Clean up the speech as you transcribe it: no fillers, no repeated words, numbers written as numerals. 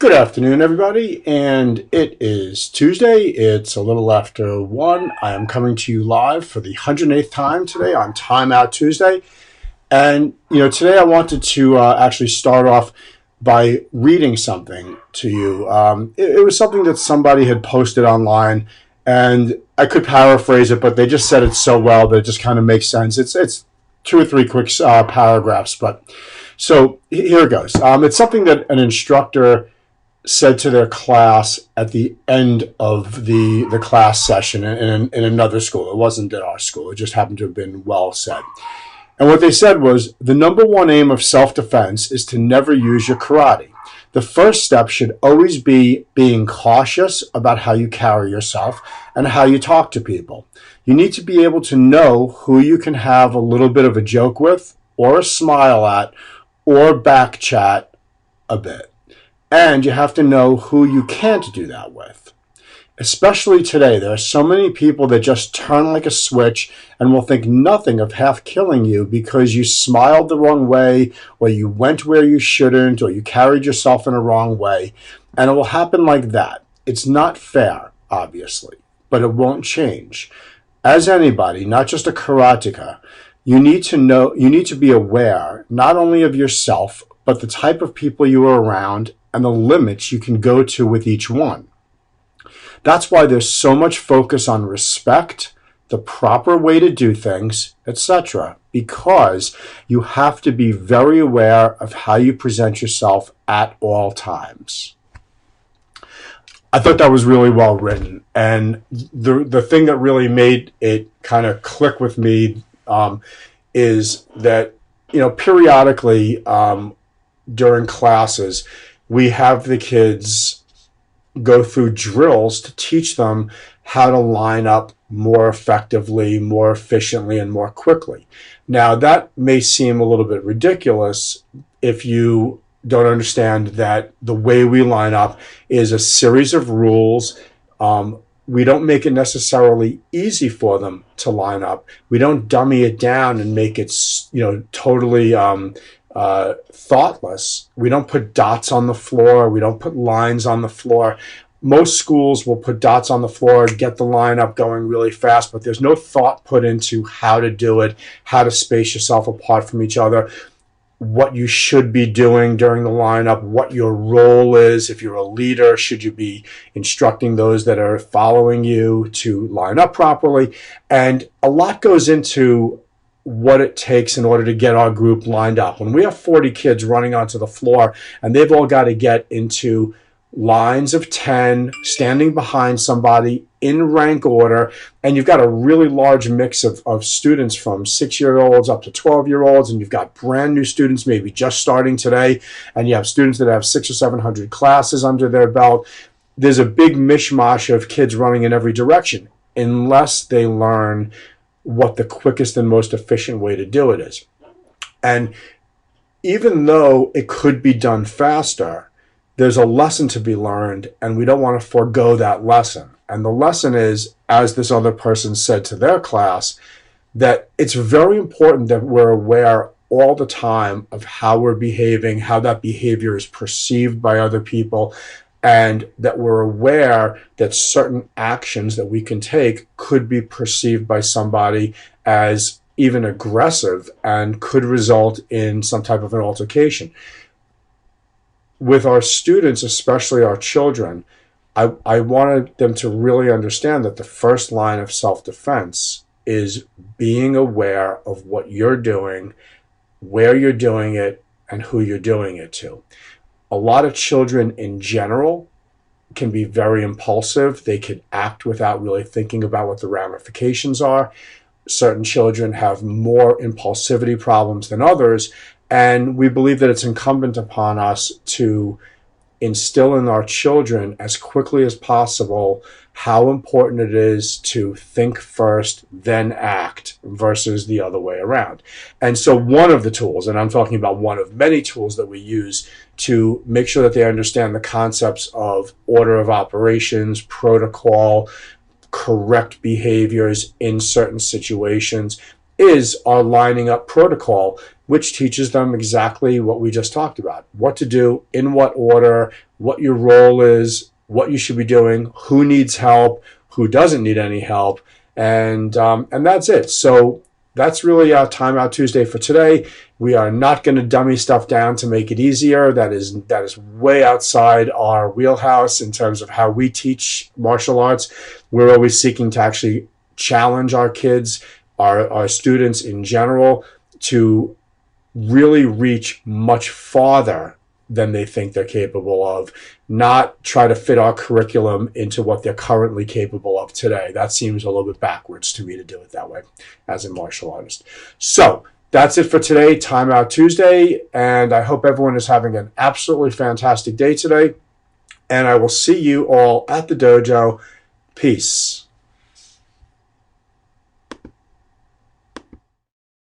Good afternoon, everybody, and it is Tuesday. It's a little after 1. I am coming to you live for the 108th time today on Time Out Tuesday. And, today I wanted to actually start off by reading something to you. It was something that somebody had posted online, and I could paraphrase it, but they just said it so well that it just kind of makes sense. It's 2 or 3 quick paragraphs, but so here it goes. It's something that an instructor said to their class at the end of the class session in another school. It wasn't at our school. It just happened to have been well said. And what they said was, the number one aim of self-defense is to never use your karate. The first step should always be being cautious about how you carry yourself and how you talk to people. You need to be able to know who you can have a little bit of a joke with, or a smile at, or back chat a bit. And you have to know who you can't do that with. Especially today, there are so many people that just turn like a switch and will think nothing of half killing you because you smiled the wrong way, or you went where you shouldn't, or you carried yourself in a wrong way. And it will happen like that. It's not fair, obviously, but it won't change. As anybody, not just a karateka, you need to be aware not only of yourself, but the type of people you are around and the limits you can go to with each one. That's why there's so much focus on respect, the proper way to do things, etc., because you have to be very aware of how you present yourself at all times. I thought that was really well written, and the thing that really made it kind of click with me is that, periodically during classes, we have the kids go through drills to teach them how to line up more effectively, more efficiently, and more quickly. Now, that may seem a little bit ridiculous if you don't understand that the way we line up is a series of rules. We don't make it necessarily easy for them to line up. We don't dummy it down and make it, totally thoughtless. We don't put dots on the floor. We don't put lines on the floor. Most schools will put dots on the floor and get the line up going really fast, but there's no thought put into how to do it, how to space yourself apart from each other, what you should be doing during the lineup, what your role is. If you're a leader, should you be instructing those that are following you to line up properly? And a lot goes into what it takes in order to get our group lined up. When we have 40 kids running onto the floor and they've all got to get into lines of 10, standing behind somebody in rank order, and you've got a really large mix of students from 6-year-olds up to 12-year-olds, and you've got brand new students maybe just starting today, and you have students that have 600 or 700 classes under their belt. There's a big mishmash of kids running in every direction unless they learn what the quickest and most efficient way to do it is. And even though it could be done faster, there's a lesson to be learned, and we don't want to forego that lesson. And the lesson is, as this other person said to their class, that it's very important that we're aware all the time of how we're behaving, how that behavior is perceived by other people, and that we're aware that certain actions that we can take could be perceived by somebody as even aggressive and could result in some type of an altercation. With our students, especially our children, I wanted them to really understand that the first line of self-defense is being aware of what you're doing, where you're doing it, and who you're doing it to. A lot of children in general can be very impulsive. They can act without really thinking about what the ramifications are. Certain children have more impulsivity problems than others, and we believe that it's incumbent upon us to instill in our children as quickly as possible how important it is to think first, then act, versus the other way around. And so one of the tools, and I'm talking about one of many tools that we use to make sure that they understand the concepts of order of operations, protocol, correct behaviors in certain situations, is our lining up protocol, which teaches them exactly what we just talked about, what to do, in what order, what your role is, what you should be doing, who needs help, who doesn't need any help, and that's it. So that's really our Timeout Tuesday for today. We are not going to dummy stuff down to make it easier. That is way outside our wheelhouse in terms of how we teach martial arts. We're always seeking to actually challenge our kids, our students in general, to really reach much farther than they think they're capable of, not try to fit our curriculum into what they're currently capable of today. That seems a little bit backwards to me to do it that way as a martial artist. So that's it for today, Timeout Tuesday, and I hope everyone is having an absolutely fantastic day today, and I will see you all at the dojo. Peace.